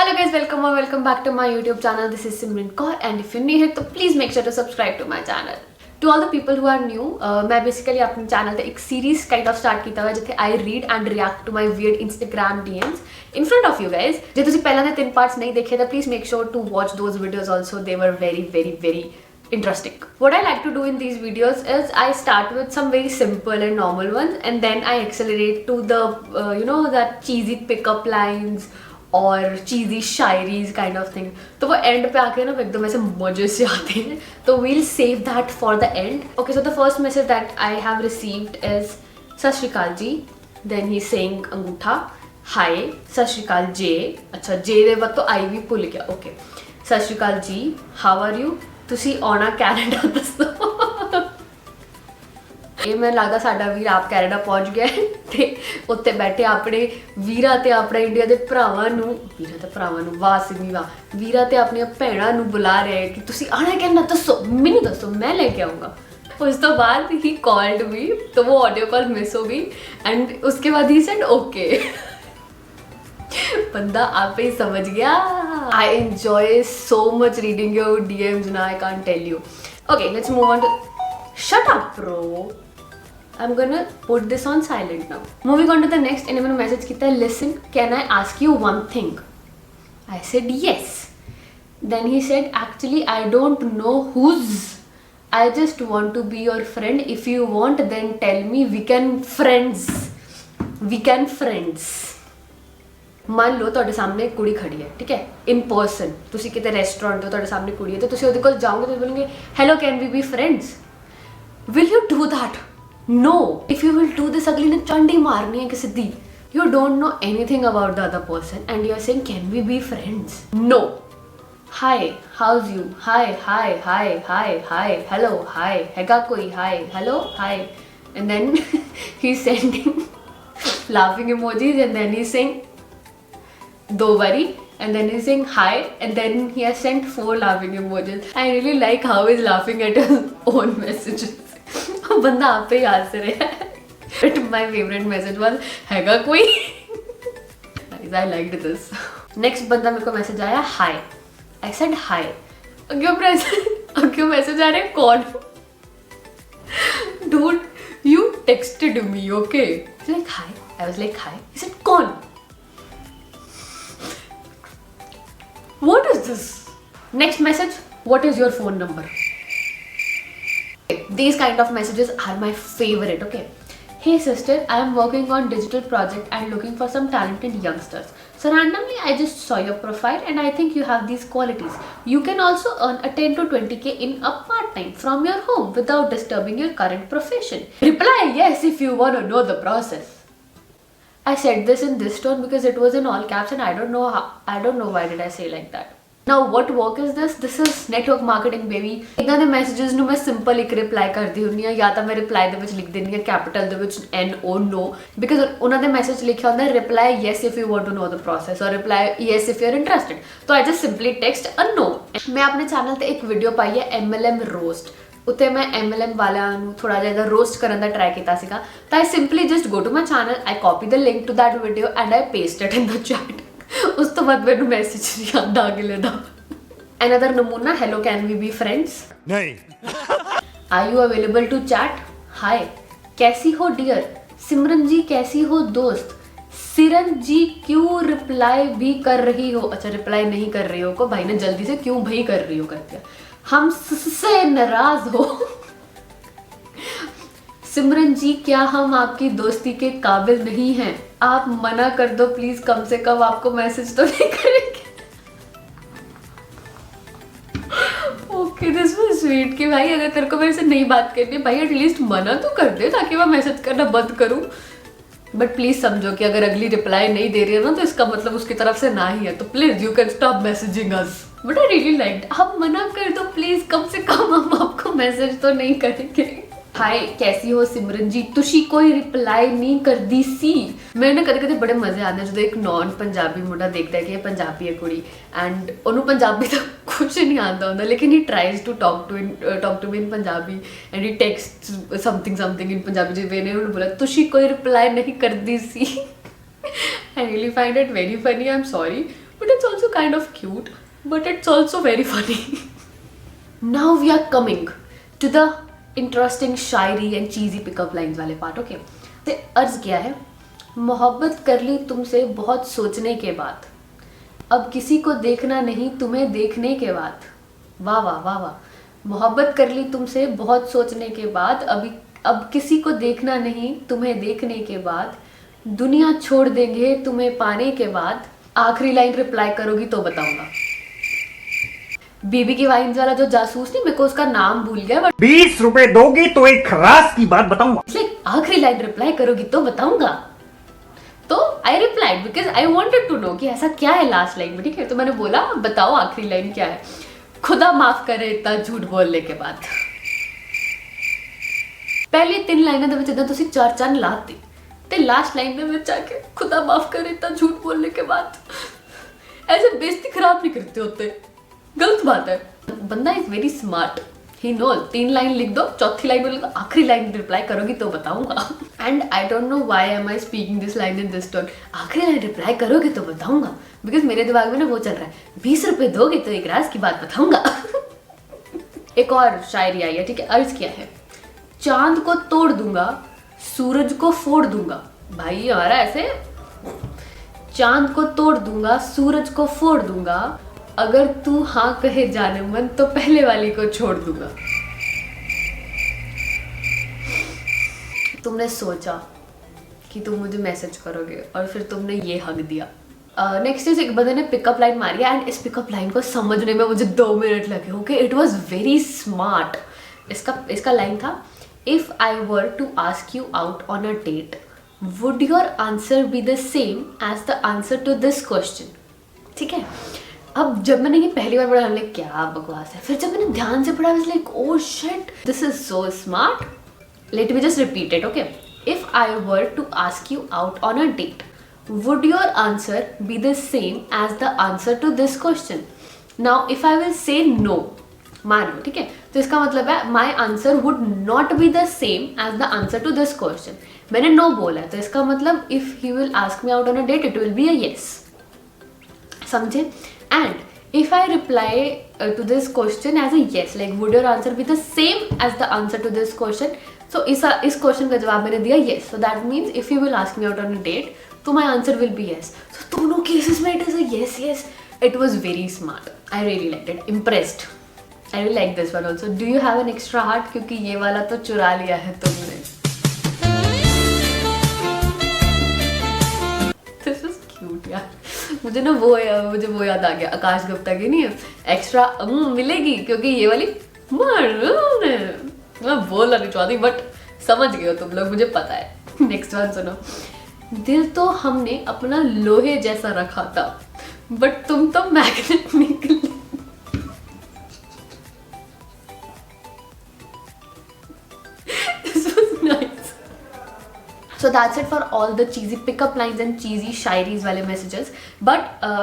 Hello guys, welcome or welcome back to my YouTube channel. This is Simran Kaur, and if you're new here, तो please make sure to subscribe to my channel. To all the people who are new, मैं basically अपने channel पे एक series kind of start किया हुआ है जिथे I read and react to my weird Instagram DMs in front of you guys. जे तुसी पहला ने 3 parts नहीं देखे तो please make sure to watch those videos also. They were very interesting. What I like to do in these videos is I start with some very simple and normal ones, and then I accelerate to the that cheesy pickup lines और चीज़ी shayaris kind of thing. तो वो and पे आके ना एकदम ऐसे मजे से आते हैं. तो we'll save that for the end. Okay, so the first message that I have received is Sat Sri अकाल जी. देन ही सेइंग अंगूठा हाय. सत श्री अकाल जे. अच्छा जे दे बाद तो आई भी भुल गया. ओके, सत श्री अकाल जी, हाउ आर यू. तुसी आना कैनेडा दसो. ਇਹ ਮੈਨੂੰ ਲੱਗਦਾ ਸਾਡਾ ਵੀਰ ਆਪ ਕੈਨੇਡਾ ਪਹੁੰਚ ਗਿਆ ਤੇ ਉੱਥੇ ਬੈਠੇ ਆਪਣੇ ਵੀਰਾਂ ਤੇ ਆਪਣੇ ਇੰਡੀਆ ਦੇ ਭਰਾਵਾਂ ਨੂੰ ਵਾਹ ਸਿੰਮੀ ਵਾਹ, ਵੀਰਾਂ ਤੇ ਆਪਣੀਆਂ ਭੈਣਾਂ ਨੂੰ ਬੁਲਾ ਰਿਹਾ ਹੈ ਕਿ ਤੁਸੀਂ ਆਣਾ ਕੈਨੇਡਾ ਦੱਸੋ, ਮੈਨੂੰ ਦੱਸੋ, ਮੈਂ ਲੈ ਕੇ ਆਉਂਗਾ. उस तो बाद ही कॉल्ड मी, तो वो ऑडियो कॉल मिस हो गई एंड उसके बाद ही सेड ओके. बंदा आप ही समझ गया. I enjoy so much reading your DMs ना, I can't tell you. Okay, let's move on to. Shut up bro. I'm gonna put this on silent now. Moving on to the next, and मैंने message किया, listen, can I ask you one thing? I said yes. Then he said, actually I don't know whose. I just want to be your friend. If you want, then tell me. We can friends. मान लो ਤੁਹਾਡੇ ਸਾਹਮਣੇ ਇੱਕ ਕੁੜੀ ਖੜੀ ਹੈ, ਠੀਕ ਹੈ, ਇਨ person. ਤੁਸੀਂ ਕਿਤੇ ਰੈਸਟੋਰੈਂਟ ਹੋ, ਤੁਹਾਡੇ ਸਾਹਮਣੇ ਕੁੜੀ ਹੈ ਤੇ ਤੁਸੀਂ ਉਹਦੇ ਕੋਲ ਜਾਓਗੇ ਤੇ ਬੋਲੋਗੇ hello can we be friends. Will you do that? No. If you will do this, अगली ने चंडी मारनी है कि सिद्धि. You don't know anything about the other person and you are saying, can we be friends? No. Hi, how's you? Hi. Hello, hi. हैगा कोई? Hi, hello, hi. And then he's sending laughing emojis and then he's saying, don't worry. And then he's saying hi and then he has sent 4 laughing emojis. I really like how he's laughing at his own messages. बंदा आप पे याद से रहा है. But my favorite message was हैगा कोई. I liked this. Next बंदा मेरे को मैसेज आया hi. I said hi. क्यों मैसेज आ रहे हैं कौन? Dude, you texted me, okay? He's like hi. I was like hi. He said कौन? What is this? Next message, what is your phone number? These kind of messages are my favorite. Okay, hey sister, I am working on digital project and looking for some talented youngsters. So randomly I just saw your profile and I think you have these qualities. You can also earn a 10 to 20k in a part time from your home without disturbing your current profession. Reply yes if you want to know the process. I said this in this tone because it was in all caps and I don't know why did I say like that. Now what work is this? This is network marketing baby. इन्हां दे messages ਨੂੰ ਮੈਂ simple ਇੱਕ reply ਕਰਦੀ ਹੁੰਦੀ ਆ, ਜਾਂ ਤਾਂ ਮੈਂ ਰਿਪਲਾਈ ਦੇ ਵਿੱਚ ਲਿਖ ਦਿੰਦੀ ਆ ਕੈਪੀਟਲ ਦੇ ਵਿੱਚ NO no, because ਉਹਨਾਂ ਦੇ ਮੈਸੇਜ ਲਿਖਿਆ ਹੁੰਦਾ reply yes if you want to know the process or reply yes if you're interested. So I just simply text a no. ਮੈਂ ਆਪਣੇ ਚੈਨਲ ਤੇ ਇੱਕ ਵੀਡੀਓ ਪਾਈ ਹੈ MLM roast. ਉੱਤੇ ਮੈਂ MLM ਵਾਲਿਆਂ ਨੂੰ ਥੋੜਾ ਜਿਹਾ ਰੋਸਟ ਕਰਨ ਦਾ ਟਰਾਈ ਕੀਤਾ ਸੀਗਾ. ਤਾਂ I simply just go to my channel, I copy the link to that video and I paste it in the chat. ਉਸ ਤੋਂ ਬਾਅਦ ਮੈਨੂੰ ਮੈਸੇਜ ਯਾਦ ਆ ਗਿਆ ਲੈਦਾ. Another नमूना, hello can we be friends? नहीं. Are you available to chat? Hi. कैसी हो डियर? सिमरन जी कैसी हो दोस्त? सिरन जी क्यों रिप्लाई भी कर रही हो? अच्छा रिप्लाई नहीं कर रही हो को भाई ने जल्दी से क्यों भाई कर रही हो कर दिया. हम से नाराज हो. सिमरन जी क्या हम आपकी दोस्ती के काबिल नहीं हैं? आप मना कर दो प्लीज, कम से कम आपको मैसेज तो नहीं करेंगे. ओके, दिस वाज स्वीट कि भाई अगर तेरे को मेरे से नहीं बात करनी है भाई एटलीस्ट मना तो कर दे ताकि मैं मैसेज करना बंद करूं. बट प्लीज समझो कि अगर अगली रिप्लाई नहीं दे रही है ना तो इसका मतलब उसकी तरफ से ना ही है. तो please you can stop messaging us. But I really liked. आप मना कर दो प्लीज, कम से कम हम आपको मैसेज तो नहीं करेंगे. हाय कैसी हो सिमरन जी, तुसी कोई रिप्लाई नहीं करदी सी. मैंने कदे बड़े मजे आते जो एक नॉन पंजाबी मुंडा देखता है कि पंजाबी है कुड़ी एंड उन्होंने पंजाबी तो कुछ नहीं आता होंगे लेकिन he tries to talk to me in Punjabi and he text something in Punjabi जो मैंने उन्होंने बोला तुसी कोई रिप्लाई नहीं करदी सी. I really find it very funny. I am sorry but it's also kind of cute, but it's also very funny. Now we are coming to the interesting Shayari and cheesy pickup lines वाले part, okay? तो अर्ज क्या है, मोहब्बत कर ली तुमसे बहुत सोचने के बाद, अब किसी को देखना नहीं तुम्हें देखने के बाद। वाह वाह वाह वाह। मोहब्बत कर ली तुमसे बहुत सोचने के बाद, अब किसी को देखना नहीं तुम्हें देखने के बाद, दुनिया छोड़ देंगे तुम्हें पाने के बाद, आखिरी लाइन रिप्लाई करोगी तो बताऊंगा। बीबी की वाइन्स वाला जो जासूस नहीं, मेरे को उसका नाम भूल गया, बट 20 रुपए दोगी तो एक खरास की बात बताऊंगा। आखिरी लाइन रिप्लाई करोगी तो बताऊंगा। तो I replied because I wanted to know कि ऐसा क्या है लास्ट लाइन में, ठीक है। तो मैंने बोला बताओ आखिरी लाइन क्या है। खुदा माफ करे इतना झूठ बोलने के बाद। पहली 3 लाइनें ਦੇ ਵਿੱਚ ਜਦੋਂ ਤੁਸੀਂ ਚਾਰ ਚੰਨ ਲਾਤੀ ਤੇ ਲਾਸਟ ਲਾइन ਦੇ ਵਿੱਚ ਆ ਕੇ खुदा माफ करे इतना झूठ बोलने के बाद, ऐसे बेइज्जती खराब नहीं करते होते, गलत बात है। बंदा is very smart, he know 3 line लिख दो, चौथी लाइन में लिख दो, आखिरी लाइन रिप्लाई करोगी तो बताऊंगा। And I don't know why am I speaking this line in this tone, आखिरी लाइन रिप्लाई करोगे तो बताऊंगा, बिकॉज मेरे दिमाग में ना वो चल रहा है, 20 रुपए दोगे तो एक राज की बात बताऊंगा। एक और शायरी आई है, ठीक है। अर्ज क्या है, चांद को तोड़ दूंगा सूरज को फोड़ दूंगा। भाई हमारा ऐसे, चांद को तोड़ दूंगा सूरज को फोड़ दूंगा, अगर तू हाँ कहे जाने मन तो पहले वाली को छोड़ दूंगा। तुमने सोचा कि तुम मुझे मैसेज करोगे और फिर तुमने ये हक दिया। नेक्स्ट इज एक बंदे ने पिकअप लाइन मारी है, एंड इस पिकअप लाइन को समझने में मुझे 2 मिनट लगे। Okay, it was very smart. इसका लाइन था, if I were to ask you out on a date, would your answer be the same as the answer to this question. ठीक है, अब जब मैंने ये पहली बार पढ़ा, लाइक क्या बकवास है, फिर जब मैंने ध्यान से पढ़ा, like oh shit, this is so smart. Let me just repeat it, okay. If I were to ask you out on a date, would your answer be the same as the answer to this question? Now if I will say no, मान लो, ठीक है, तो इसका मतलब है my answer would not be the same as the answer to this question. मैंने no बोला है, तो इसका मतलब if he will ask me out on a date, it will be a yes. समझे? And if I reply to this question as a yes, like would your answer be the same as the answer to this question? So इस question का जवाब मैंने दिया yes. So that means if he will ask me out on a date, तो my answer will be yes. So दोनों cases में it is a yes, yes. It was very smart. I really liked it. Impressed. I really like this one also. Do you have an extra heart? क्योंकि ये वाला तो चुरा लिया है तुमने। This is cute यार। मुझे वो याद आ गया, आकाश गुप्ता की नहीं है, एक्स्ट्रा मिलेगी क्योंकि ये वाली मैं बोलना नहीं चाहती, बट समझ गए हो तुम लोग, मुझे पता है। नेक्स्ट वन सुनो, दिल तो हमने अपना लोहे जैसा रखा था, बट तुम तो मैग्नेट निकले। This was nice. So that's it for all the cheesy pickup lines and cheesy shayaris वाले messages. But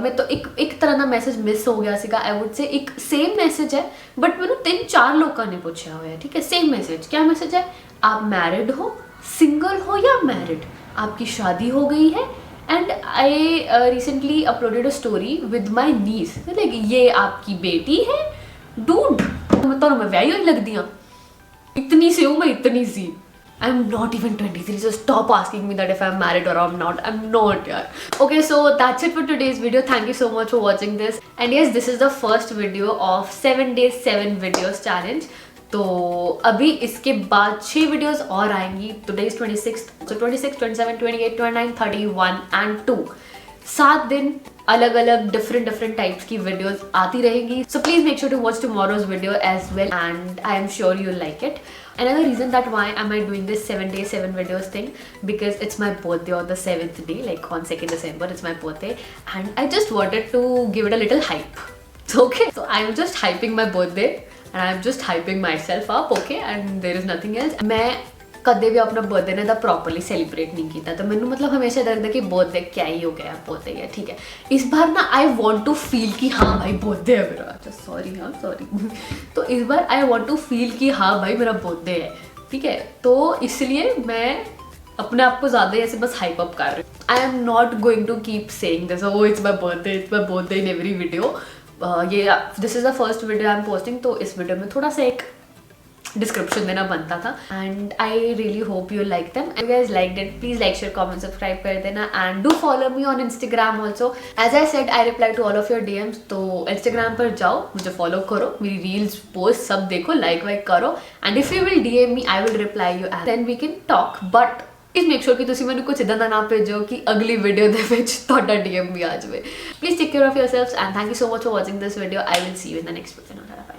मैं तो एक तरह ना मैसेज मिस हो गया सीगा। I would say एक सेम मैसेज है, बट मैंने 3-4 लोगों ने पूछा हुआ है, ठीक है। सेम मैसेज, क्या मैसेज है, आप मैरिड हो, सिंगल हो या मैरिड, आपकी शादी हो गई है, and I recently uploaded a story with my niece, like ये आपकी बेटी है, डूड तो मैं व्याही लग दिया, इतनी सी हूँ मैं, इतनी सी। I am not even 23, so stop asking me that if I'm married or I'm not. I'm not, yaar. Okay, so that's it for today's video. Thank you so much for watching this. And yes, this is the first video of 7 days 7 videos challenge. तो अभी इसके बाद 6 videos और आएंगी। Today is 26, so 26, 27, 28, 29, 31 and 2, 7 दिन अलग अलग different types की वीडियोस आती रहेंगी। So please make sure to watch tomorrow's video as well, and I am sure you like it. Another reason that why am I doing this 7 day 7 videos thing, because it's my birthday on the 7th day, like on 2nd December, it's my birthday, and I just wanted to give it a little hype. So okay, so I'm just hyping my birthday and I'm just hyping myself up, okay, and there is nothing else. मैं कदे भी अपना birthday ने properly celebrate नहीं किया, तो मैंने मतलब हमेशा लगता कि बर्थडे क्या ही हो गया, बर्थडे है, ठीक है। इस बार ना आई वॉन्ट टू फील कि हाँ भाई बर्थडे है मेरा, अच्छा सॉरी, हाँ सॉरी। तो इस बार आई वॉन्ट टू फील कि हाँ भाई मेरा बर्थडे है, ठीक है। तो इसलिए मैं अपने आप को ज़्यादा ऐसे बस हाइप अप कर रहे हो। I am not going to keep saying this, oh it's my birthday in every video. ये this is the first video I am posting, तो इस वीडियो में थोड़ा सा एक डिस्क्रिप्शन देना बनता था। And I really hope you like them. You guys like it, please like share comment subscribe कर देना and do follow me on Instagram also. As I said I reply to all of your DMs, तो Instagram पर जाओ, मुझे follow करो, मेरी reels post सब देखो, लाइक वाइक करो and if you will DM me I will reply you and then we can talk. But please make sure कि ਤੁਸੀਂ ਮੈਨੂੰ ਕੁਝ ਇਦਾਂ ਦਾ ਨਾ ਭੇਜੋ ਕਿ ਅਗਲੀ ਵੀਡੀਓ ਦੇ ਵਿੱਚ ਤੁਹਾਡਾ ਡੀਐਮ ਵੀ ਆ ਜਾਵੇ। Please take care of yourselves and thank you so much for watching this video. I will see you in the next video.